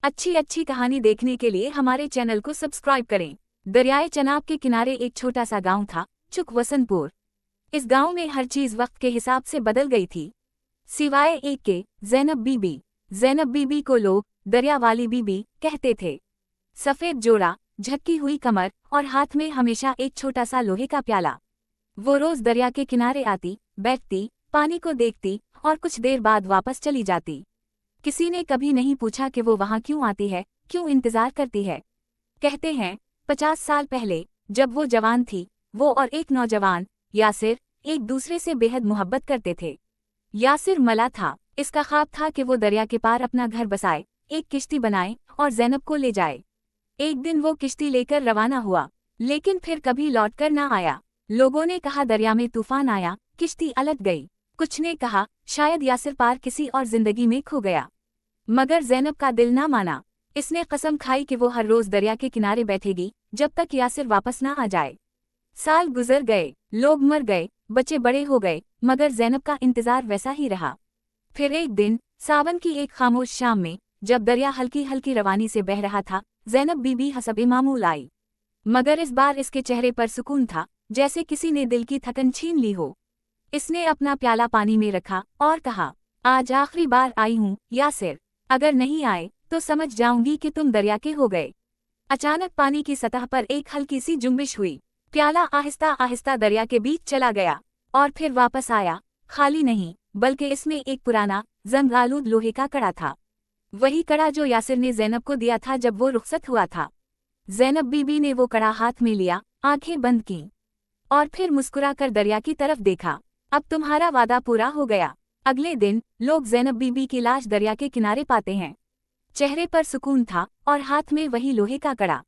अच्छी अच्छी कहानी देखने के लिए हमारे चैनल को सब्सक्राइब करें। दरियाए चनाब के किनारे एक छोटा सा गांव था, चुक वसनपुर। इस गांव में हर चीज वक्त के हिसाब से बदल गई थी, सिवाय एक के, ज़ैनब बीबी। ज़ैनब बीबी को लोग दरिया वाली बीबी कहते थे। सफेद जोड़ा, झक्की हुई कमर और हाथ में हमेशा एक छोटा सा लोहे का प्याला। वो रोज दरिया के किनारे आती, बैठती, पानी को देखती और कुछ देर बाद वापस चली जाती। किसी ने कभी नहीं पूछा कि वो वहां क्यों आती है, क्यों इंतजार करती है। कहते हैं 50 साल पहले जब वो जवान थी, वो और एक नौजवान यासिर एक दूसरे से बेहद मोहब्बत करते थे। यासिर मला था, इसका ख्वाब था कि वो दरिया के पार अपना घर बसाए, एक किश्ती बनाए और ज़ैनब को ले जाए। एक दिन वो किश्ती लेकर रवाना हुआ, लेकिन फिर कभी लौटकर ना आया। लोगों ने कहा दरिया में तूफान आया, किश्ती अलट गई। कुछ ने कहा शायद यासिर पार किसी और जिंदगी में खो गया। मगर ज़ैनब का दिल ना माना। इसने कसम खाई कि वो हर रोज दरिया के किनारे बैठेगी जब तक यासिर वापस ना आ जाए। साल गुजर गए, लोग मर गए, बच्चे बड़े हो गए, मगर ज़ैनब का इंतजार वैसा ही रहा। फिर एक दिन सावन की एक खामोश शाम में, जब दरिया हल्की हल्की रवानी से बह रहा था, ज़ैनब बीबी हसबे मामूल आई। मगर इस बार इसके चेहरे पर सुकून था, जैसे किसी ने दिल की थकन छीन ली हो। इसने अपना प्याला पानी में रखा और कहा, आज आखिरी बार आई हूँ यासिर, अगर नहीं आए तो समझ जाऊंगी कि तुम दरिया के हो गए। अचानक पानी की सतह पर एक हल्की सी जुम्बिश हुई। प्याला आहिस्ता आहिस्ता दरिया के बीच चला गया और फिर वापस आया, खाली नहीं, बल्कि इसमें एक पुराना जंग आलूद लोहे का कड़ा था। वही कड़ा जो यासिर ने ज़ैनब को दिया था जब वो रुखसत हुआ था। ज़ैनब बीबी ने वो कड़ा हाथ में लिया, आंखें बंद की और फिर मुस्कुराकर दरिया की तरफ देखा। अब तुम्हारा वादा पूरा हो गया। अगले दिन लोग ज़ैनब बीबी की लाश दरिया के किनारे पाते हैं। चेहरे पर सुकून था और हाथ में वही लोहे का कड़ा।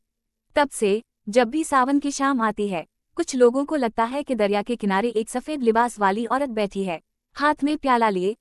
तब से जब भी सावन की शाम आती है, कुछ लोगों को लगता है कि दरिया के किनारे एक सफेद लिबास वाली औरत बैठी है, हाथ में प्याला लिए,